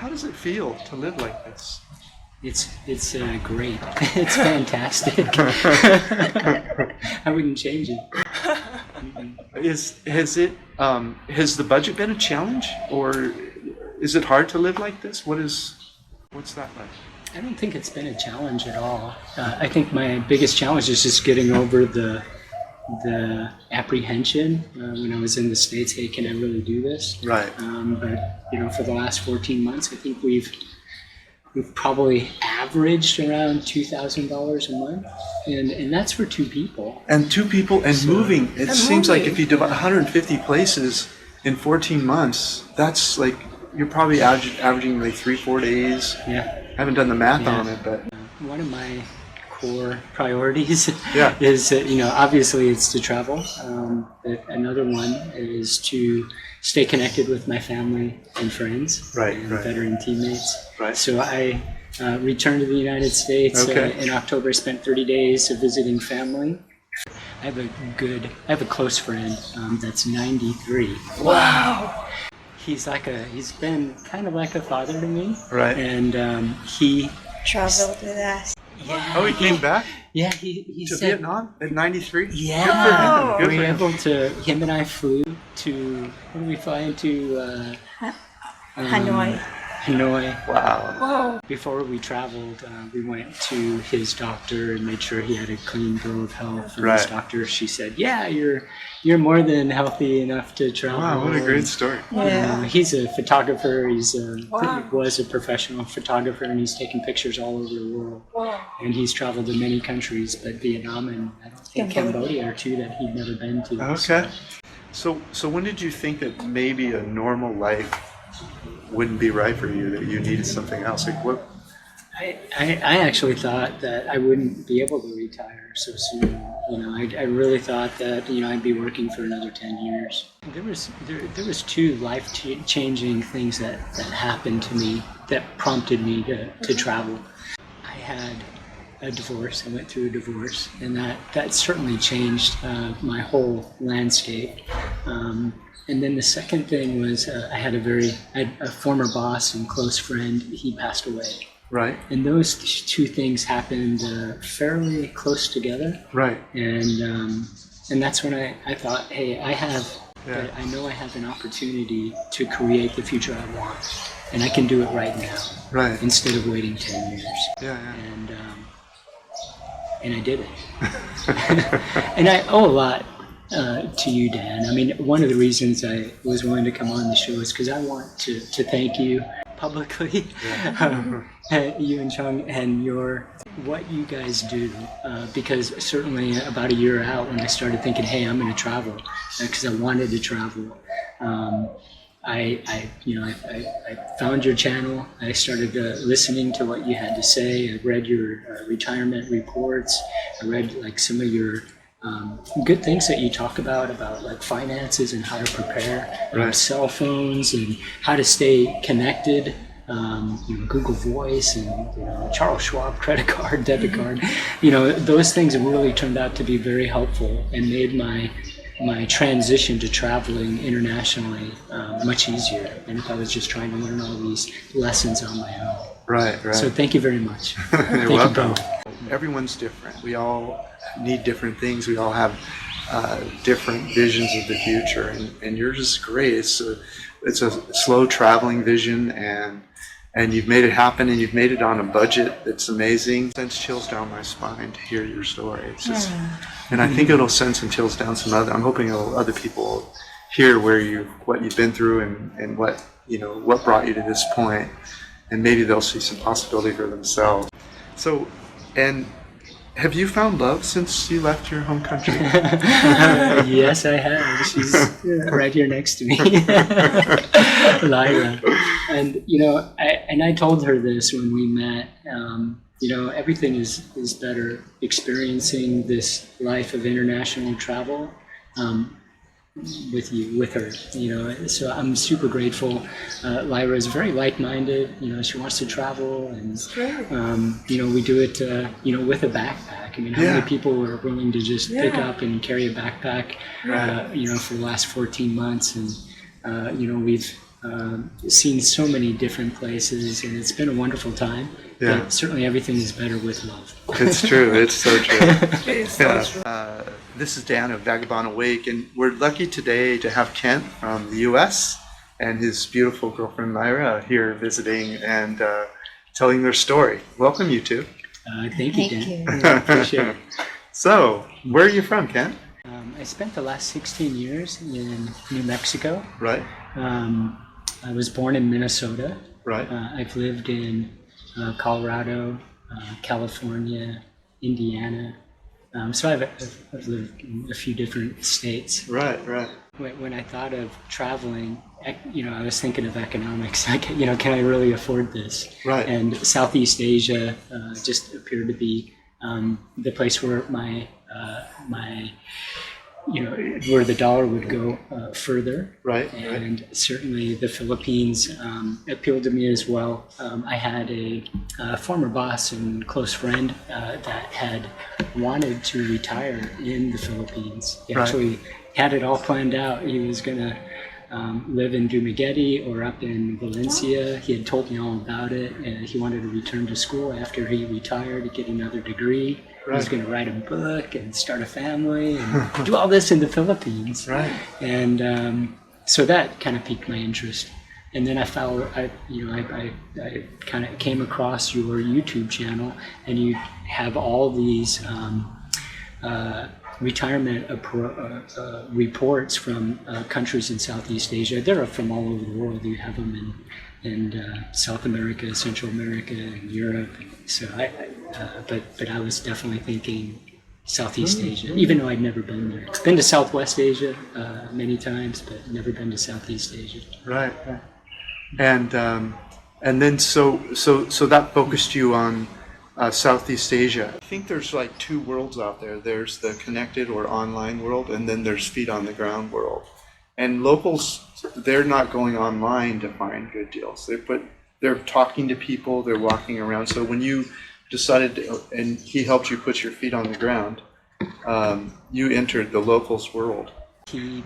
how does it feel to live like this? It's great. It's fantastic. I wouldn't change it. Has the budget been a challenge, or is it hard to live like this? What's that like? I don't think it's been a challenge at all. I think my biggest challenge is just getting over the apprehension when I was in the States. Hey, can I really do this? Right. But for the last 14 months, I think we've probably averaged around $2,000 a month, and that's for two people. And two people and so, moving. It seems like if you do 150 places in 14 months, that's like you're probably averaging like 3-4 days. Yeah. I haven't done the math on it, but one of my core priorities is obviously it's to travel. But another one is to stay connected with my family and friends, and veteran teammates. Right. So I returned to the United States in October. I spent 30 days visiting family. I have a close friend that's 93. Wow. He's been kind of like a father to me. Right. And he traveled with us. Yeah. Oh, he came back? Yeah, he to said, Vietnam at 93? Yeah. Good for him. We were able to, him and I flew to, where did we fly into? Hanoi. Hanoi. Wow. Whoa. Before we traveled, we went to his doctor and made sure he had a clean bill of health. And his doctor, she said, yeah, you're more than healthy enough to travel. Wow, what a great story. Yeah. He's a photographer. He was a professional photographer, and he's taken pictures all over the world. Wow. And he's traveled to many countries, but Vietnam and I don't think Cambodia are two that he'd never been to. Okay. So when did you think that maybe a normal life wouldn't be right for you, that you needed something else? Like what? I actually thought that I wouldn't be able to retire so soon. I really thought that I'd be working for another 10 years. There was two life-changing things that happened to me that prompted me to travel. I had a divorce. I went through a divorce, and that certainly changed my whole landscape. And then the second thing was I had a former boss and close friend. He passed away. Right. And those two things happened fairly close together. Right. And that's when I thought, hey, I know I have an opportunity to create the future I want, and I can do it right now. Right. Instead of waiting 10 years. Yeah. And I did it. And I owe a lot to you, Dan. I mean, one of the reasons I was willing to come on the show is because I want to thank you publicly, you and Chung, and what you guys do, because certainly about a year out when I started thinking, hey, I'm going to travel, because I wanted to travel, I found your channel. I started listening to what you had to say. I read your retirement reports. I read some of your good things that you talk about like finances and how to prepare, cell phones and how to stay connected, Google Voice and Charles Schwab credit card, debit card. Those things have really turned out to be very helpful and made my transition to traveling internationally much easier than if I was just trying to learn all these lessons on my own. Right. So thank you very much. You're welcome. Everyone's different. We all need different things. We all have different visions of the future, and yours is great. It's a slow traveling vision, and you've made it happen, and you've made it on a budget that's amazing. It sends chills down my spine to hear your story. It's just, and I think it'll send some chills down I'm hoping other people hear what you've been through and what brought you to this point, and maybe they'll see some possibility for themselves. So, and have you found love since you left your home country? Yes, I have. She's right here next to me, Lyra. And I told her this when we met. Everything is better experiencing this life of international travel with her. So I'm super grateful. Lyra is very like-minded. She wants to travel, and we do it with a backpack. I mean, how many people are willing to just pick up and carry a backpack for the last 14 months? And we've seen so many different places, and it's been a wonderful time. Yeah. But certainly everything is better with love. It's true. It's so true. It's so true. This is Dan of Vagabond Awake, and we're lucky today to have Kent from the U.S. and his beautiful girlfriend Myra here visiting and telling their story. Welcome, you two. Thank you, Thank Dan. you. I appreciate it. So, where are you from, Kent? I spent the last 16 years in New Mexico. Right. I was born in Minnesota. Right. I've lived in Colorado, California, Indiana. So I've lived in a few different states. Right. Right. When I thought of traveling, I was thinking of economics. Can I really afford this? Right. And Southeast Asia just appeared to be the place where where the dollar would go further. Right. And certainly the Philippines appealed to me as well. I had a former boss and close friend that had wanted to retire in the Philippines. He actually had it all planned out. He was going to live in 𝗕𝗢𝗢𝗄 or up in Valencia. He had told me all about it, and he wanted to return to school after he retired to get another degree. He was going to write a book and start a family and do all this in the Philippines. Right. And so that kind of piqued my interest. And then I kind of came across your YouTube channel, and you have all these retirement reports from countries in Southeast Asia. They're from all over the world. You have them in South America, Central America, and Europe. So but I was definitely thinking Southeast Asia, even though I'd never been there. Been to Southwest Asia many times, but never been to Southeast Asia. Right. And then so that focused you on Southeast Asia. I think there's like two worlds out there. There's the connected or online world, and then there's feet on the ground world. And locals, they're not going online to find good deals. They're talking to people, they're walking around. So when you decided to, and he helped you put your feet on the ground, you entered the locals world. He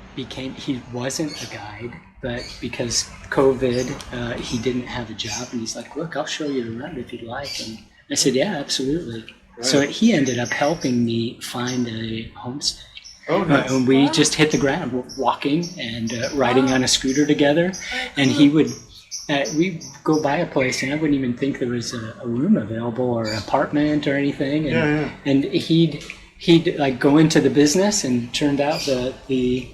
wasn't a guide, but because COVID, he didn't have a job, and he's like, look, I'll show you around if you'd like. And I said, yeah, absolutely. Right. So he ended up helping me find a homestay. Oh, nice. And we just hit the ground, walking and riding on a scooter together. And he would, we'd go by a place, and I wouldn't even think there was a room available or an apartment or anything. And, and he'd like go into the business, and turned out the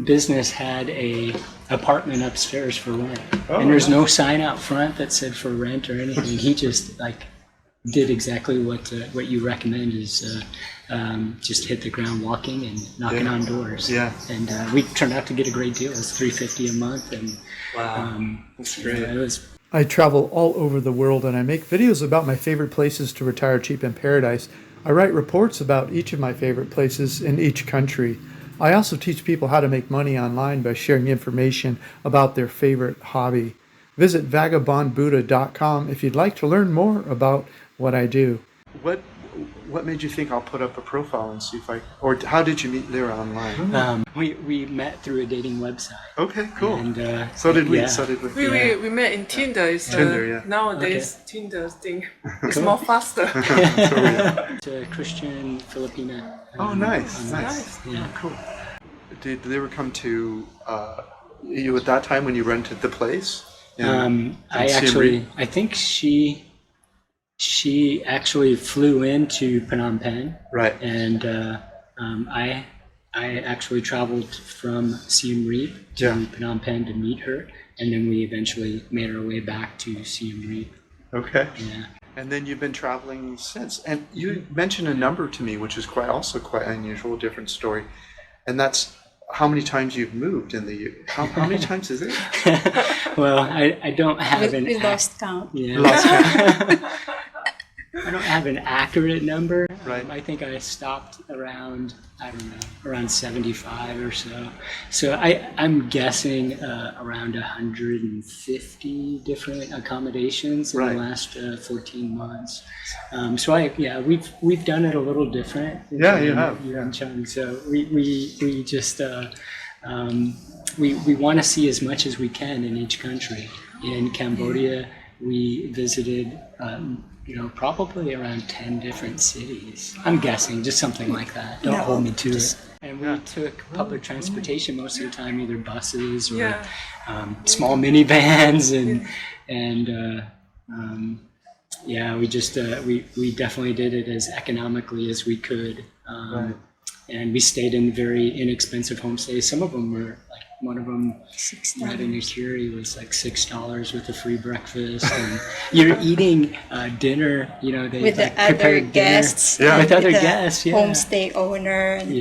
business had a apartment upstairs for rent. Oh, and there's no sign out front that said for rent or anything. He just did exactly what you recommend, is just hit the ground walking and knocking on doors. Yeah. And we turned out to get a great deal. It was $350 a month, and wow, that's great. I travel all over the world, and I make videos about my favorite places to retire cheap in paradise. I write reports about each of my favorite places in each country. I also teach people how to make money online by sharing information about their favorite hobby. Visit vagabondbuddha.com if you'd like to learn more about what I do. What made you think I'll put up a profile and see if or how did you meet there online? We met through a dating website. Okay, cool. And so did we. Yeah. So did we. We met in Tinder. It's Tinder, nowadays Tinder thing. It's more faster. It's a Christian Filipina. Oh, nice. Yeah, cool. Did they ever come to you at that time when you rented the place? I think she actually flew into Phnom Penh. Right. And I actually traveled from Siem Reap to Phnom Penh to meet her, and then we eventually made our way back to Siem Reap. Okay. Yeah. And then you've been traveling since. And you mentioned a number to me, which is also quite unusual, different story. And that's how many times you've moved in the year. How many times is it? Well, I don't have We lost count. Yeah. Lost count. I don't have an accurate number. Right. I think I stopped around, around 75 or so. So I'm guessing around 150 different accommodations in the last 14 months. So we've done it a little different. Yeah, you have. So we just we want to see as much as we can in each country. In Cambodia, we visited, probably around 10 different cities. I'm guessing, just something like that. Don't hold me to it. And we took public transportation most of the time, either buses or small minivans, we just we definitely did it as economically as we could. And we stayed in very inexpensive homestays. Some of them were like, one of them right in 𝗏𝐻𝐿 was like $6 with a free breakfast. And you're eating dinner, they with the other prepared guests, dinner. With other the guests, homestay owner, and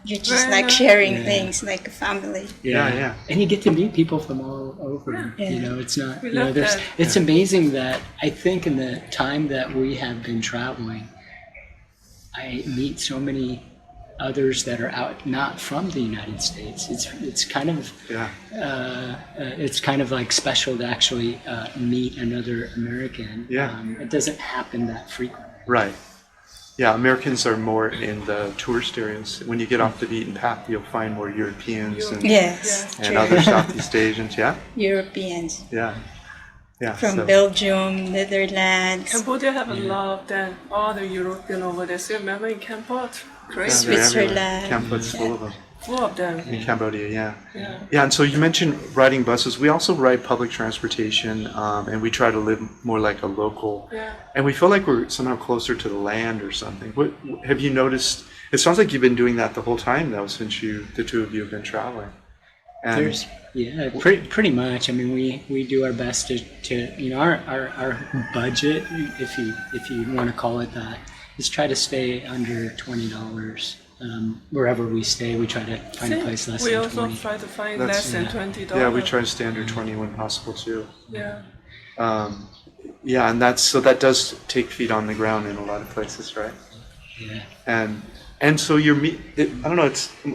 you're just like sharing things like a family. And you get to meet people from all over. It's not. We love that. It's amazing that I think in the time that we have been traveling, I meet so many others that are out not from the United States. It's kind of like special to actually meet another American. It doesn't happen that frequently. Right. Yeah, Americans are more in the tourist areas. When you get off the beaten path, you'll find more Europeans and other Southeast Asians. Europeans. From So- Belgium, Netherlands. Cambodia have a lot of them, all the European over there. So remember in Cambodia, crazy, they're everywhere. Switzerland. Campus full of them. full of them. In Cambodia, yeah, and so you mentioned riding buses. We also ride public transportation, and we try to live more like a local. And we feel like we're somehow closer to the land or something. What have you noticed? It sounds like you've been doing that the whole time, though, since the two of you have been traveling. And pretty much. I mean, we do our best to our budget, if you want to call it that, is try to stay under $20. Wherever we stay, we try to find a place less than 20. We also try to find less than $20. Yeah, we try to stay under 20 when possible too. Yeah. And that does take feet on the ground in a lot of places, right? Yeah. And so you're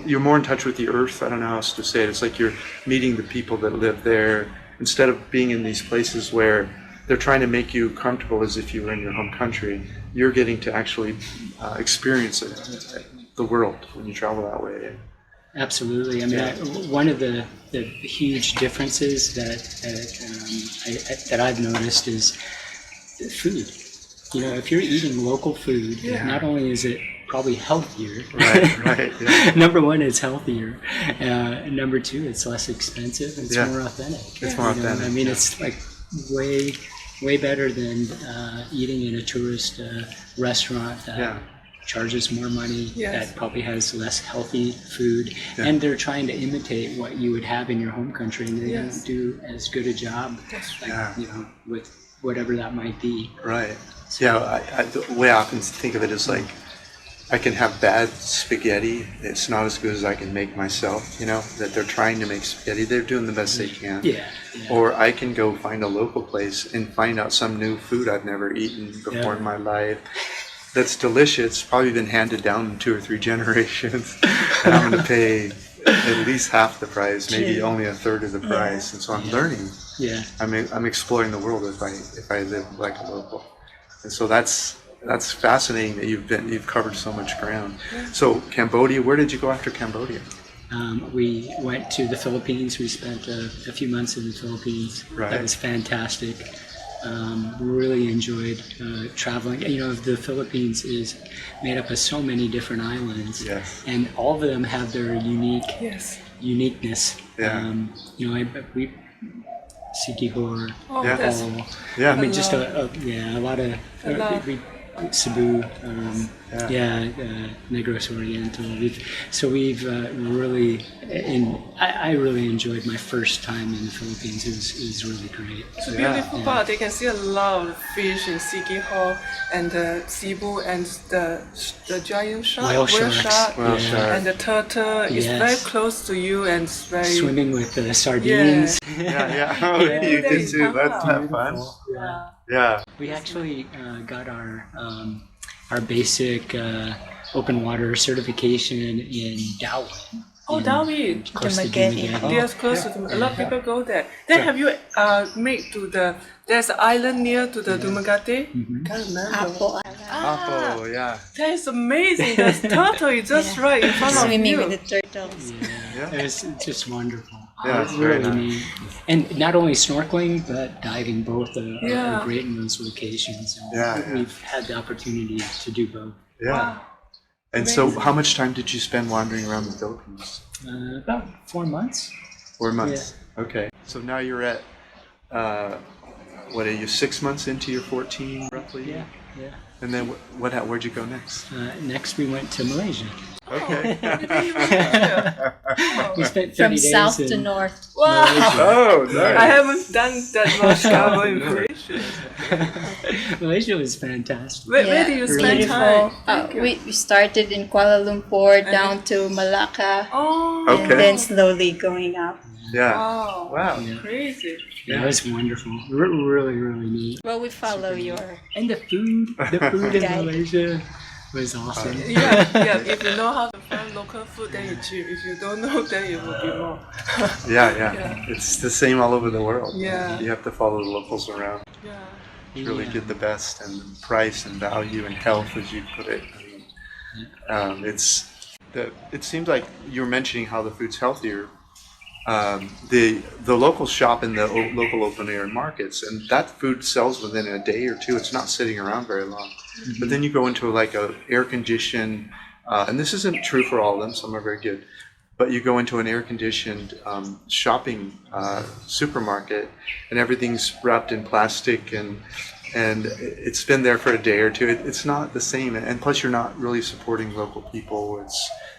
you're more in touch with the earth. I don't know how else to say it. It's like you're meeting the people that live there instead of being in these places where they're trying to make you comfortable as if you were in your home country. You're getting to actually experience the world when you travel that way. Absolutely. I mean, one of the huge differences that I've noticed is food. You know, if you're eating local food, not only is it probably healthier. Right. Yeah. Number one, it's healthier. Number two, it's less expensive. It's more authentic. It's more authentic. I mean, it's like way better than eating in a tourist restaurant that charges more money, that probably has less healthy food, and they're trying to imitate what you would have in your home country, and they don't do as good a job, with whatever that might be. Right. The way I often think of it is like, I can have bad spaghetti. It's not as good as I can make myself, that they're trying to make spaghetti. They're doing the best they can. Yeah. Or I can go find a local place and find out some new food I've never eaten before in my life. That's delicious. It's probably been handed down 2 or 3 generations. And I'm going to pay at least half the price, maybe only a third of the price. And so I'm learning. Yeah. I'm exploring the world if I live like a local. And so that's fascinating that you've covered so much ground. So Cambodia, where did you go after Cambodia? We went to the Philippines. We spent a few months in the Philippines. Right. That was fantastic. Really enjoyed traveling. The Philippines is made up of so many different islands, and all of them have their uniqueness. We 𝗪cie𝘂𝐿, I mean, just a lot of Cebu, Negros Oriental. We've really, I really enjoyed my first time in the Philippines. It was really great. It's a beautiful part. They can see a lot of fish in 𝗪cie𝘂𝐿 and Cebu and the giant shark, whale shark, and the turtle is very close to you and it's very swimming with the sardines. You did too. That's not fun. We actually got our basic open water certification in 𝗏𝗏. 𝗏𝗏. Close to Dumaguete. Yes, close to Dumaguete. A lot of people go there. Then have you made there's an island near to the Dumaguete? Can't remember. 𝗙𝗏, That is amazing. The turtle is just right in front of you. Swimming with the turtles. Yeah. It was just wonderful. Yeah, It it's was very really nice. neat. And not only snorkeling, but diving, both Yeah. are great in those locations. And Yeah. we've had the opportunity to do both. Yeah. Wow. And so, Amazing. how much time did you spend wandering around the Philippines? About 4 months. 4 months. Okay. So now you're at, what are you, 6 months into your 14, roughly? Yeah, yeah. And then where'd you go next? Next, we went to Malaysia. Okay. We spent 30 From days south in to north. Wow. Oh, I nice. haven't done that much travel in Malaysia. Malaysia was fantastic. Where do you spend Beautiful. time? We started in Kuala Lumpur down to Malacca, Oh, Okay. and then slowly going up. Yeah. wow. Wow. Yeah. Crazy. Yeah, it was wonderful. Really, really neat. Well, we follow your. And the food in Guide. Malaysia was awesome. Yeah, yeah. If you know how to find local food, then it's cheap. If you don't know, then it will be more. Yeah, yeah. Yeah. It's the same all over the world. Yeah. You have to follow the locals around Yeah. to really get the best and price and value and health, as you put it. I mean, it seems like you were mentioning how the food's healthier. The locals shop in the local open air markets, and that food sells within a day or two. It's not sitting around very long. But then you go into like a air conditioned, and this isn't true for all of them. Some are very good, but you go into an air conditioned shopping supermarket, and everything's wrapped in plastic, and it's been there for a day or two. It's not the same, and plus you're not really supporting local people. It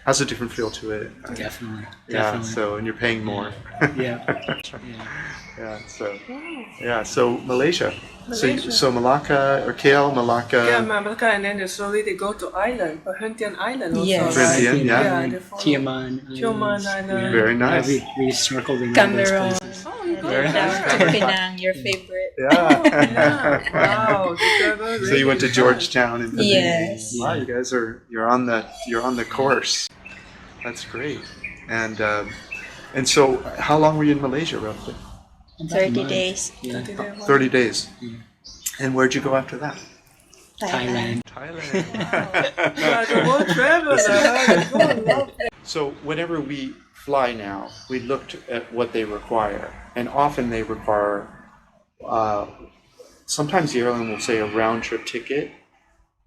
has a different feel to it. Definitely. Yeah. So, and you're paying more. Yeah. Yeah. So Malaysia. Malaysia. So Malacca or KL, Malacca. Yeah, Malacca, and then slowly they go to island, Perhentian Island also. Yes. right? Perhentian, yeah. Yeah, they follow. Tioman. Tioman Island. Very nice. We snorkeled in all those Cameron. places. Oh, you go And then down to there. Penang, your favorite. Yeah. Yeah. Wow. The travel So you went to really Georgetown and Yes. wow, you guys you're on the course. That's great. And so how long were you in Malaysia roughly? About a 30 month. days. Yeah. fun. 30 days. And where'd you go after that? Thailand. Thailand. Yeah, the world traveler. Huh? So whenever we fly now, we looked at what they require, and often they require. Sometimes the airline will say a round trip ticket.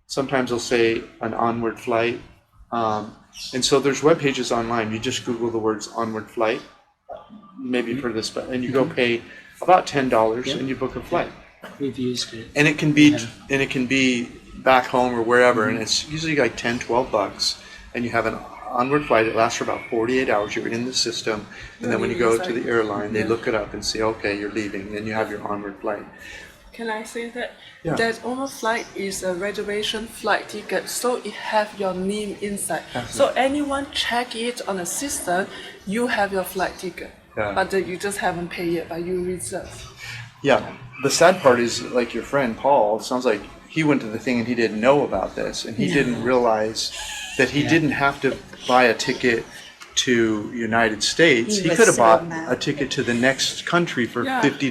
Sometimes they'll say an onward flight. And so there's web pages online. You just Google the words onward flight, maybe for this, and you go pay about $10 and you book a flight. We've used it. And it can be back home or wherever, and it's usually like $10-12, and you have an onward flight. It lasts for about 48 hours. You're in the system, and then when you go to the airline, they look it up and say, okay, you're leaving. Then you have your onward flight. Can I say that? Yeah. That onward flight is a reservation flight ticket, so it have your name inside. So anyone check it on the system, you have your flight ticket. Yeah. But you just haven't paid yet, but you reserve. Yeah. The sad part is, like your friend Paul, sounds like he went to the thing and he didn't know about this, and he didn't realize that he didn't have to buy a ticket to United States. He was could have so bought mad. a ticket to the next country for Yeah. $50,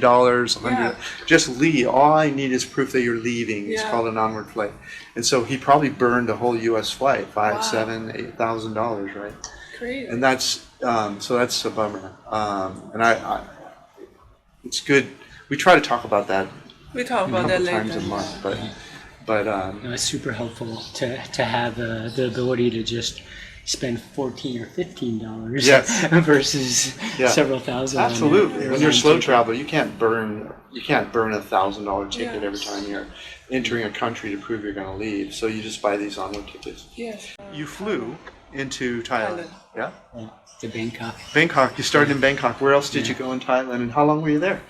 $100. Yeah. Just leave. All I need is proof that you're leaving. It's Yeah. called an onward flight. And so he probably burned a whole U.S. flight, $5,000, Wow. $7,000, $8,000, right? Crazy. And that's so that's a bummer. And I it's good. We try to talk about that we talk a about that couple later. times a month, but It's super helpful to have the ability to just spend $14 or $15 Yes. versus Yeah. several thousand. on absolutely. an When you're airline slow ticket. traveler, you can't burn $1,000 ticket Yeah. every time you're entering a country to prove you're going to leave. So you just buy these onward tickets. Yes. You flew into Thailand. Yeah. To Bangkok. Bangkok. You started in Bangkok. Where else did you go in Thailand, and how long were you there?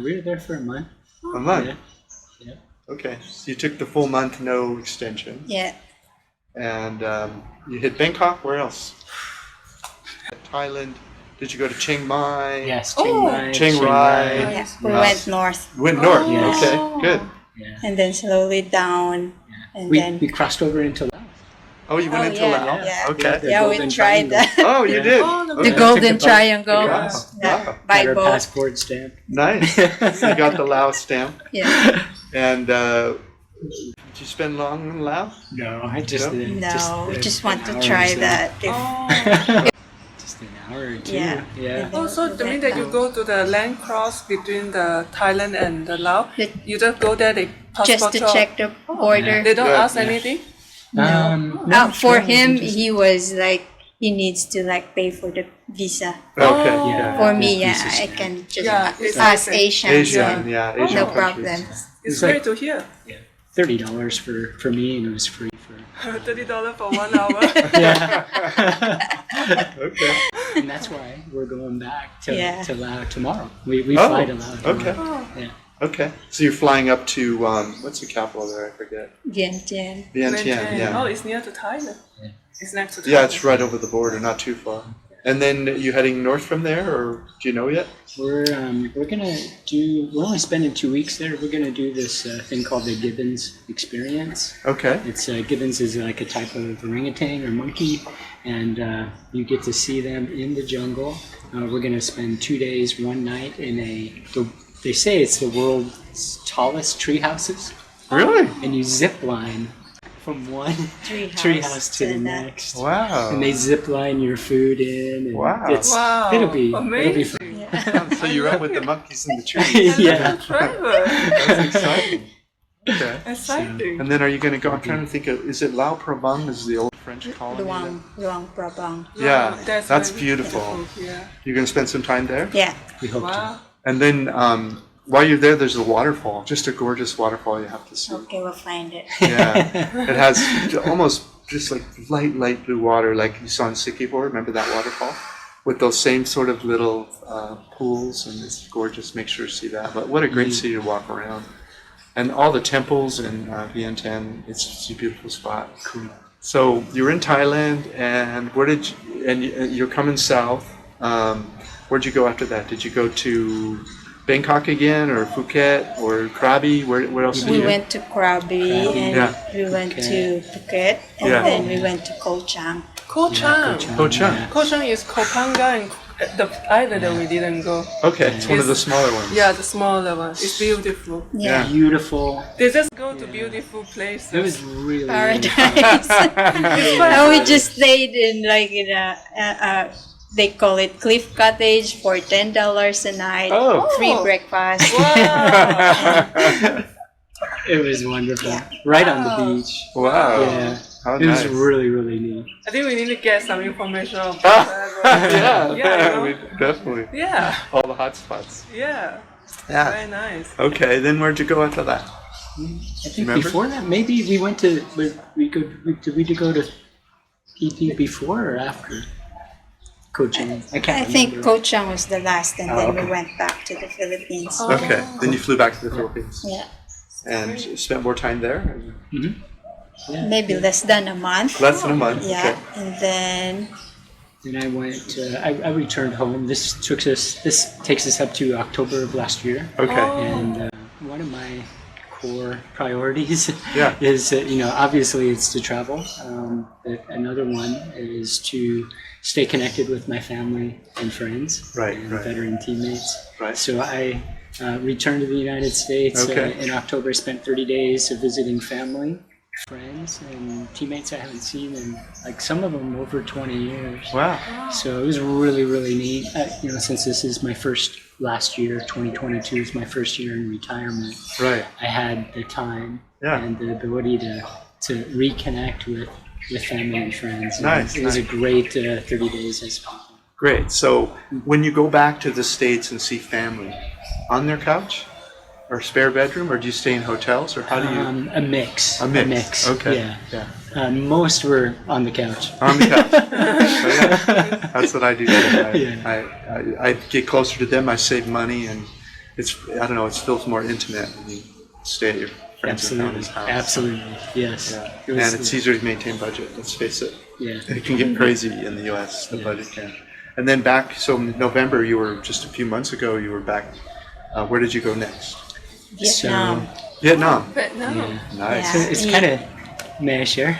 We were there for a month. A month. Yeah. Yeah. Okay. So you took the full month, no extension. Yeah. And you hit Bangkok. Where else? Thailand. Did you go to Chiang Mai? Yes, Oh. Chiang Mai. Chiang Rai. Yeah. We Wow. went north You went north. Yes. Okay. Good. Yeah. and then slowly down. And We then. crossed over into Laos. Oh, you went Oh, into yeah, Laos. yeah. Okay. The Yeah, we Golden tried Triangle. that. Oh, you Yeah. did. Oh, the Okay. The Golden boat. Triangle. Wow. Yeah. Wow. By Got our boat. passport stamp. Nice. So you got the Laos stamp. Yeah. And did you spend long in Laos? No, I just No? No, we just want to hours try there. that. Oh, Just an hour or two. Yeah. Yeah. Also, the minute that you go to the land cross between the Thailand and the Laos, you just go there, they Just to check the border. They don't ask anything? No, For him, he was like, he needs to like pay for the visa. Okay. Yeah. For me, yeah, visas, I can just it's ask like Asians. Asian, yeah, Asian No countries. problem. It's like- great to hear. Yeah. $30 for me, and it was free for. $30 for 1 hour. Yeah. Okay. And that's why we're going back to Yeah. Laos tomorrow. We Oh, fly to Laos tomorrow. okay. Yeah. Okay. So you're flying up to what's the capital there? I forget. Vientiane. Vientiane. Yeah. Oh, it's near to Thailand. Yeah. It's next to Thailand. Yeah, it's right over the border, not too far. And then you heading north from there, or do you know yet? We're only spending 2 weeks there. We're gonna do this thing called the Gibbons experience. Okay. It's Gibbons is like a type of orangutan or monkey, and you get to see them in the jungle. We're gonna spend 2 days, 1 night in they say it's the world's tallest tree houses, Really? and you zip line from one tree house to the next. Wow. And they zip line your food in. And Wow. Wow. It'll be Amazing. fun. So you're up with the monkeys in the trees. Yeah. Driver. That's exciting. Okay. Exciting. And then are you going to go? I'm trying to think of. Is it Lau Prabang? Is the old French colony? Luang Prabang. Yeah, that's very beautiful. Yeah. You're going to spend some time there. Yeah. We hope to. Wow. And then while you're there, there's a waterfall. Just a gorgeous waterfall you have to see. Okay, we'll find it. Yeah, it has almost just like light blue water, like you saw in 𝗂𝐿𝐴. Remember that waterfall with those same sort of little pools, and it's gorgeous. Make sure to see that. But what a great city to walk around, and all the temples in Vientiane. It's just a beautiful spot. Cool. So you're in Thailand, and where did you, and you're coming south. Where'd you go after that? Did you go to Bangkok again, or Phuket, or Krabi? Where else did We you? went to Krabi and Yeah. we went to Phuket and Yeah. then we went to Koh Chang. Koh Chang. Koh Chang. Koh Chang is Koh Phangan and the island that we didn't go. Okay, it's one of the smaller ones. Yeah, the smaller one. It's beautiful. Yeah. Beautiful. They just go to beautiful places. It was really Paradise. And we just stayed in like in a they call it cliff cottage for $10 a night. Oh. Free breakfast. Wow. It was wonderful. Right on the beach. Wow. Yeah. How It was nice. really neat. I think we need to get some information about Yeah, Yeah, we definitely. Yeah. All the hot spots. Yeah. Yeah. Very nice. Okay, then where'd you go after that? I think Remember? before that, maybe we went to, did we go to EP before or after? Koh Chang. I can't I think remember. Koh Chang was the last and then okay. we went back to the Philippines. Oh. Okay, then you flew back to the Philippines Yeah. and spent more time there? Yeah. Maybe less than a month. Less than a month. Yeah. Okay. And then Then I went. I returned home. This takes us up to October of last year. Okay. And one of my core priorities Yeah. is obviously it's to travel. But another one is to stay connected with my family and friends Right, and right. veteran teammates. Right. So I returned to the United States Okay. in October. I spent 30 days of visiting family, friends, and teammates I haven't seen in like some of them over 20 years. Wow. So it was really neat. Since this is my last year, 2022 is my first year in retirement. Right. I had the time Yeah. and the ability to reconnect with family and friends. And Nice, It was a nice. great 30 days I spent. Great. So when you go back to the States and see family, on their couch or spare bedroom, or do you stay in hotels, or how do you? A mix. A mix. Okay. Yeah. Yeah. Most were on the couch. On the couch. So, yeah, that's what I do. Yeah. I get closer to them. I save money, and I don't know. It feels more intimate when you stay at your friends and family's house. Absolutely. Yes. Yeah. It was- And it's easier to maintain budget. Let's face it. Yeah. It can get crazy in the U.S. The budget can. And then back. So November, you were just a few months ago. You were back. Where did you go next? Vietnam. Vietnam. Vietnam. Nice. So it's kind of, may I share?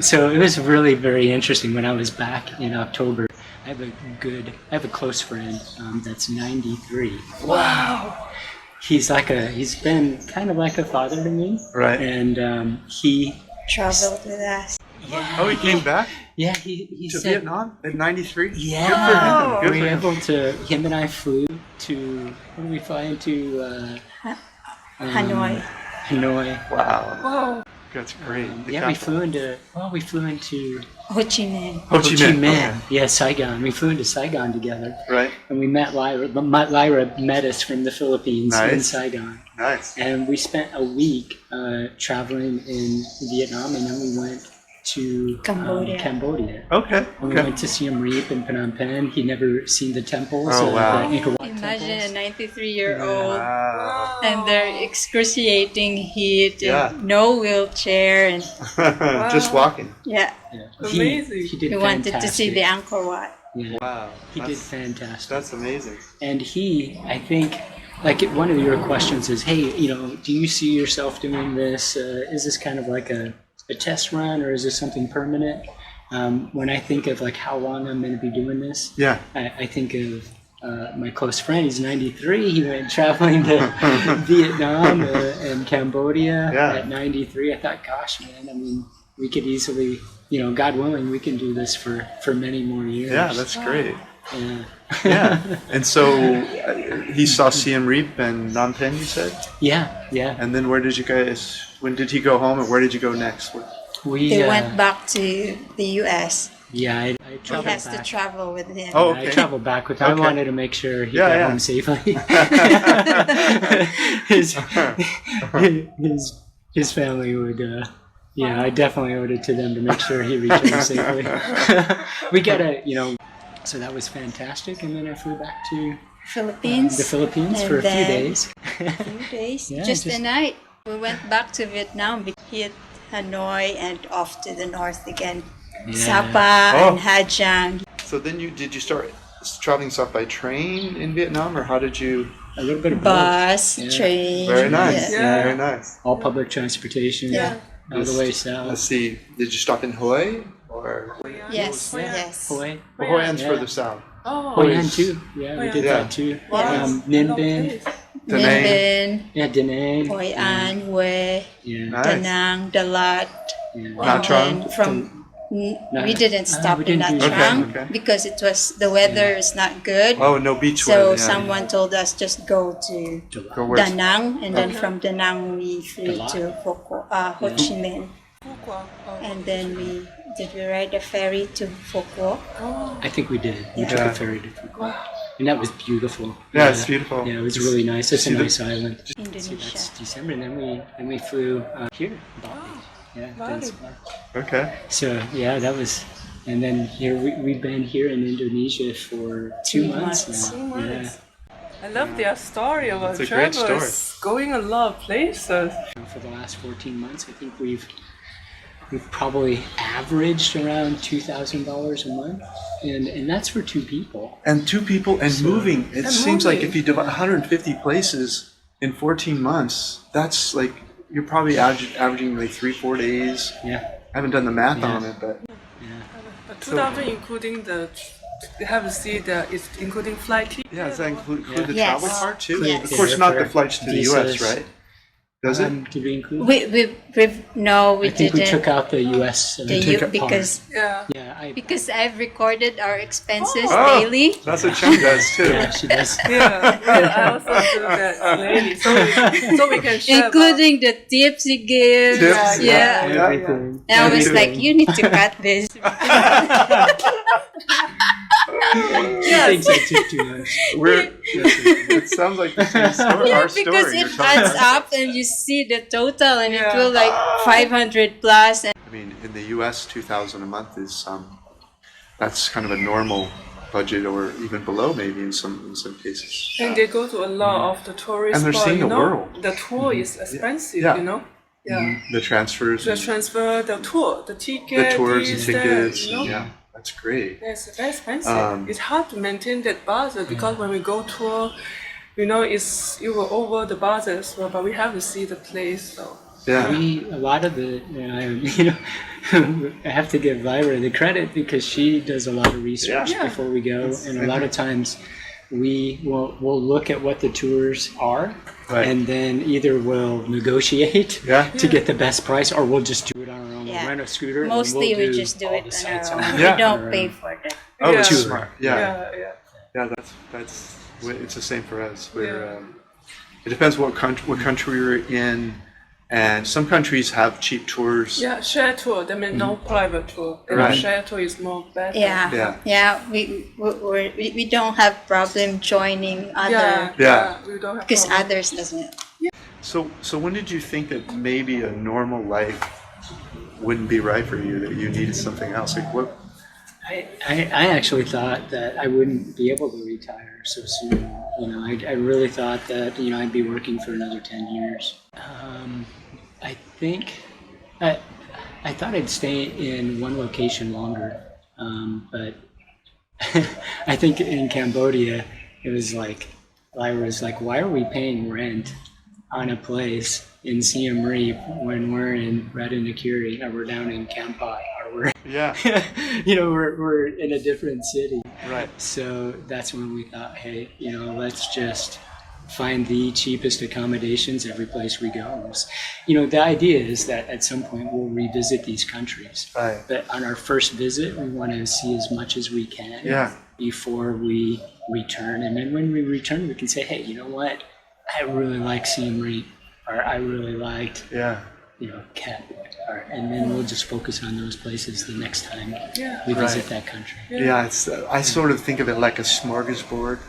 So it was really very interesting when I was back in October. I have a close friend that's 93. Wow. He's been kind of like a father to me. Right. And he Traveled with us. Yeah. Oh, he came back Yeah, he to said, Vietnam at 93? Yeah. Good for him. Good We for were him. able to, him and I flew to, where did we fly into? Hanoi. Hanoi. Wow. Wow. That's great. The Yeah, we capital. flew into Ho Chi Minh. Ho Chi Minh. Okay. Yeah, Saigon. We flew into Saigon together. Right. And we met Lyra. Lyra met us from the Philippines in Nice. Saigon. Nice. And we spent a week traveling in Vietnam, and then we went to Cambodia. Okay. And we went to Siem Reap and Phnom Penh. He'd never seen the temples. Oh, wow. The Angkor Wat Imagine temples. a 93-year-old Wow. and their excruciating heat, Yeah. and no wheelchair, and Just walking. yeah, Yeah. Amazing. He did we fantastic. wanted to see the Angkor Wat. Yeah. Wow. He did fantastic. That's amazing. And he, I think, like one of your questions is, hey, do you see yourself doing this? Is this kind of like a test run, or is this something permanent? When I think of like how long I'm going to be doing this, Yeah. I think of my close friend. He's 93. He went traveling to Vietnam and Cambodia at 93. I thought, gosh, man, I mean, we could easily, God willing, we can do this for many more years. Yeah, that's great. Yeah. Yeah. And so he saw Siem Reap and Phnom Penh, you said? Yeah, yeah. And then when did he go home, and where did you go next? They went back to the U.S. Yeah, I He traveled has back. to travel with him. Oh, I okay. traveled back with him. Okay. I wanted to make sure he Yeah, got yeah. home safely. his family would, I definitely owed it to them to make sure he reached home safely. We got so that was fantastic. And then I flew back to Philippines. the Philippines And for a few then- days. Few days, Yeah, just a just- night. We went back to Vietnam. We hit Hanoi and off to the north again. Sapa Oh. and Ha Giang. So then did you start traveling south by train in Vietnam, or how did you? A little bit of both. Bus, Yeah. train. Very nice. Yeah. Very nice. All public transportation. Yeah. All the way Let's south. see. Did you stop in Hue or? Yes, Oh, yeah. yes. Hue. Hue An's Yeah. further south. Oh, Hoi An too. Yeah, we did Yeah. that too. wow. Ninh Long Binh. place. Da Ninh Nang. Binh, Yeah, Da Nang. Hoi An, Hue, Yeah. Nice. Da Nang, Da Lat. Yeah. Nha And Trang. then from we didn't stop we in didn't Nha do that. Trang Okay, okay. because the weather is not good. Oh, no beach So weather. Yeah. someone told us just go to Go where? Da Nang, and then from Da Nang we flew Da Lat. to Ho Chi Minh, Fuqua. Oh. and then we ride a ferry to Phu Quoc. Oh. I think we did. We took Yeah. a ferry to Phu Quoc. And that was beautiful. Yeah, it's beautiful. Yeah, it was really nice. It's a See the- nice island. So Indonesia. that's December, and then we flew here, Bali. Yeah, Bali. Zanzibar. Okay. So yeah, that was, and then here we've been here in Indonesia for 2 months now. 2 months. Yeah. I love their story about It's a great travelers going a lot of places. For the last 14 months, I think we've probably averaged around $2,000 a month, and that's for 2 people. And 2 people and moving. It And seems like moving. if you divide 150 places in 14 months, that's like you're probably averaging like 3-4 days. Yeah, I haven't done the math Yeah. on it, but yeah. But 2,000 including you have to see it's including flight ticket. yeah, does that include the Yes. travel part too? Yes. Of course, not the Airfare, flights to the U.S., visas. right? Does it? Did we include? No, we I think didn't. we took out the U.S. The U- part. because Yeah. because I've recorded our expenses Oh. daily, That's what Chung does too. Yeah, she does. Yeah, I also do that lately, so we can share. including the tips he gives. Tips, Yeah. yeah. Everything. And I was Me too. like, you need to cut this. She thinks I took too much. It sounds like the same story. Yeah, Our story. because You're it telling adds us. up and you see the total and it Yeah. will like 500 plus. And I mean, in the U.S., 2,000 a month is that's kind of a normal budget, or even below maybe in some cases. And they go to a lot of the tourist And they're spot, seeing you the know? world. The tour is expensive, Yeah. you know. Yeah. The transfers, The and transfer, the tour, the ticket, the tours and this, that, tickets. you know? Yeah, that's great. It's very expensive. It's hard to maintain that budget because when we go tour, you know, it will over the budget as well. But we have to see the place, so. Yeah. A lot of the, I have to give Lyra the credit because she does a lot of research Yeah. before we go, and a lot of times we'll look at what the tours are, Right. and then either we'll negotiate Yeah. to get the best price, or we'll just do it on our own. Yeah. We'll rent a scooter. And Mostly we'll we just do all it the on sites our on own. our We Yeah. don't pay for that. Oh, it's Yeah. smart. Yeah. Yeah. Yeah, it's the same for us. It depends what country we're in, and some countries have cheap tours. Yeah, share tour. That means no private tour. And Right. share tour is more better. Yeah. We don't have problem joining other Yeah. We don't have because problem. others doesn't. So when did you think that maybe a normal life wouldn't be right for you? That you needed something else? Like what? I actually thought that I wouldn't be able to retire so soon. You know, I really thought that, you know, I'd be working for another 10 years. I think I thought I'd stay in one location longer, but I think in Cambodia it was like I was like, why are we paying rent on a place in Siem Reap when we're in 𝗏𝗏 or we're down in Kampot or we're you know we're in a different city. Right. So that's when we thought, hey, you know, let's just find the cheapest accommodations every place we go. You know, the idea is that at some point we'll revisit these countries. Right. But on our first visit, we want to see as much as we can before we return. And then when we return, we can say, hey, you know what? I really like Siem Reap, or I really liked, you know, Cat. And then we'll just focus on those places the next time we visit that country. Yeah, it's I sort of think of it like a smorgasbord.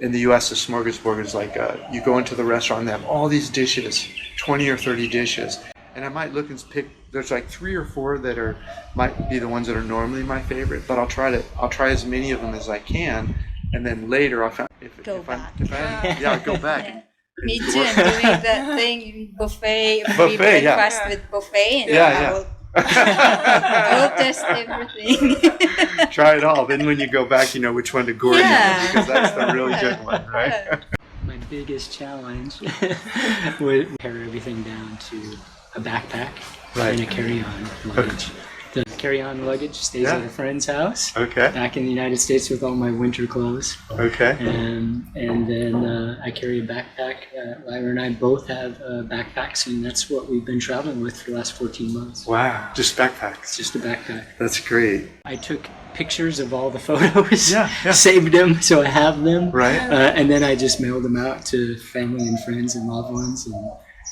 In the U.S., a smorgasbord is like you go into the restaurant and they have all these dishes, 20 or 30 dishes, and I might look and pick. There's like 3 or 4 that might be the ones that are normally my favorite, but I'll try as many of them as I can, and then later I'll find Go back. I'll go back. Me too. I'm doing that thing buffet, free Buffet, breakfast with buffet, and I will test everything. Try it all. Then when you go back, you know which one to gorge on, because that's the really good one, right? My biggest challenge was pare everything down to a backpack and a carry-on luggage. The carry-on luggage stays at a friend's house. Okay. Back in the United States with all my winter clothes. Okay. And then I carry a backpack. Lyra and I both have backpacks, and that's what we've been traveling with for the last 14 months. Wow. Just backpacks. Just a backpack. That's great. I took pictures of all the photos, saved them so I have them, Right. And then I just mailed them out to family and friends and loved ones,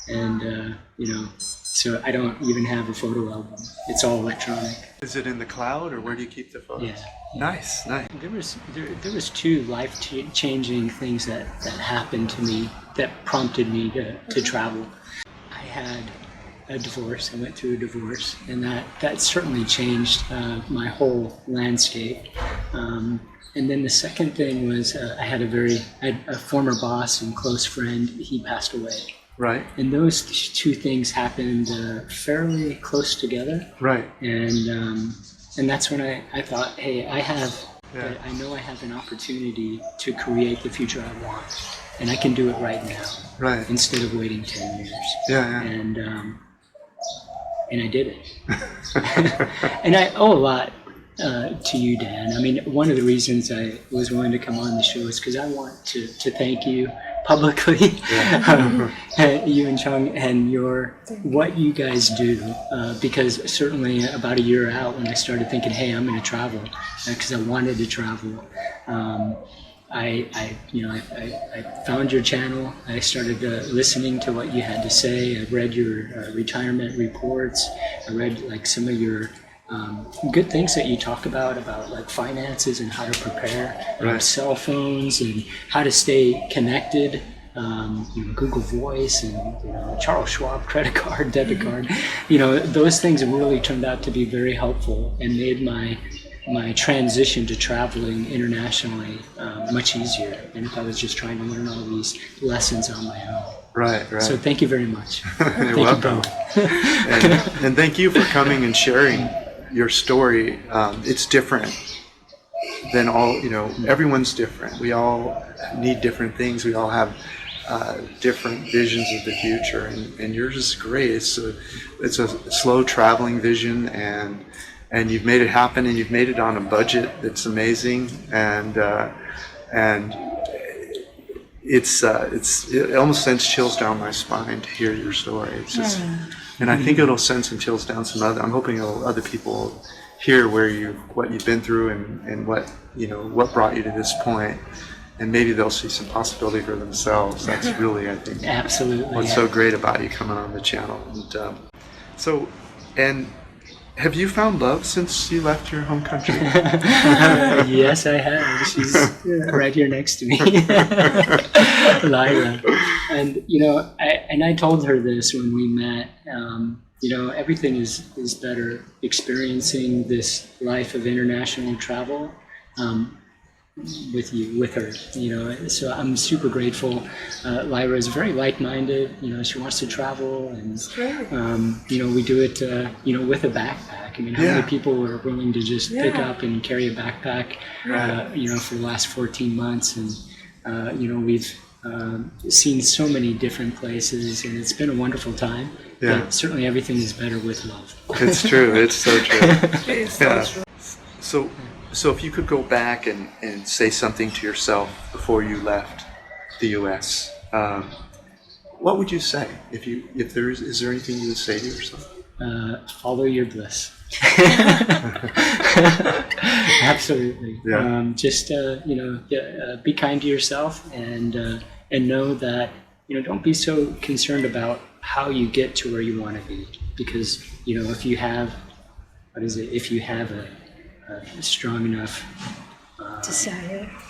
and you know, so I don't even have a photo album. It's all electronic. Is it in the cloud, or where do you keep the photos? Yeah. Nice. There was 2 life-changing things that happened to me that prompted me to travel. I had a divorce. I went through a divorce, and that certainly changed my whole landscape. And then the second thing was I had a former boss and close friend. He passed away. Right. And those 2 things happened fairly close together. Right. And that's when I thought, hey, I know I have an opportunity to create the future I want, and I can do it right now. Right. Instead of waiting 10 years. Yeah. And I did it. And I owe a lot to you, Dan. I mean, one of the reasons I was willing to come on the show is because I want to thank you publicly, you and Chung, and what you guys do. Because certainly about a year out, when I started thinking, hey, I'm going to travel, because I wanted to travel. I found your channel. I started listening to what you had to say. I read your retirement reports. I read like some of your good things that you talk about like finances and how to prepare cell phones and how to stay connected. Google Voice and Charles Schwab credit card, debit card. Those things really turned out to be very helpful and made my transition to traveling internationally much easier than if I was just trying to learn all these lessons on my own. Right. So thank you very much. You're welcome. And thank you for coming and sharing your story. It's different than everyone's different. We all need different things. We all have different visions of the future, and yours is great. It's a slow traveling vision, and you've made it happen, and you've made it on a budget that's amazing, and it almost sends chills down my spine to hear your story. It's just, and I think it'll send some chills down some other. I'm hoping other people hear what you've been through and what what brought you to this point, and maybe they'll see some possibility for themselves. That's really, I think, absolutely what's so great about you coming on the channel. And have you found love since you left your home country? Yes, I have. She's right here next to me, Lyra. And I told her this when we met. Everything is better experiencing this life of international travel with her. So I'm super grateful. Lyra is very like-minded. She wants to travel, and we do it with a backpack. I mean, how many people are willing to just pick up and carry a backpack for the last 14 months, and we've seen so many different places, and it's been a wonderful time. But certainly everything is better with love. It's true. It's so true. It is so true. So if you could go back and say something to yourself before you left the U.S., what would you say? Is there anything you would say to yourself? Follow your bliss. Absolutely. Yeah. Just be kind to yourself, and know that don't be so concerned about how you get to where you want to be, because if you have a strong enough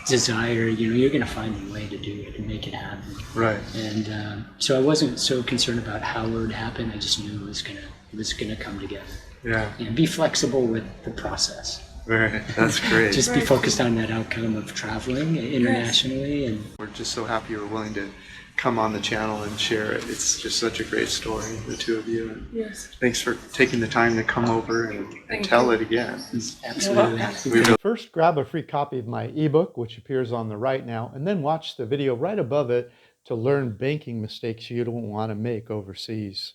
desire, you're going to find a way to do it and make it happen. Right. And so I wasn't so concerned about how it would happen. I just knew it was gonna come together. Yeah. And be flexible with the process. Right. That's great. Just be focused on that outcome of traveling internationally. And we're just so happy you're willing to come on the channel and share it. It's just such a great story, the two of you. And thanks for taking the time to come over and tell it again. Absolutely. First, grab a free copy of my ebook, which appears on the right now, and then watch the video right above it to learn banking mistakes you don't want to make overseas.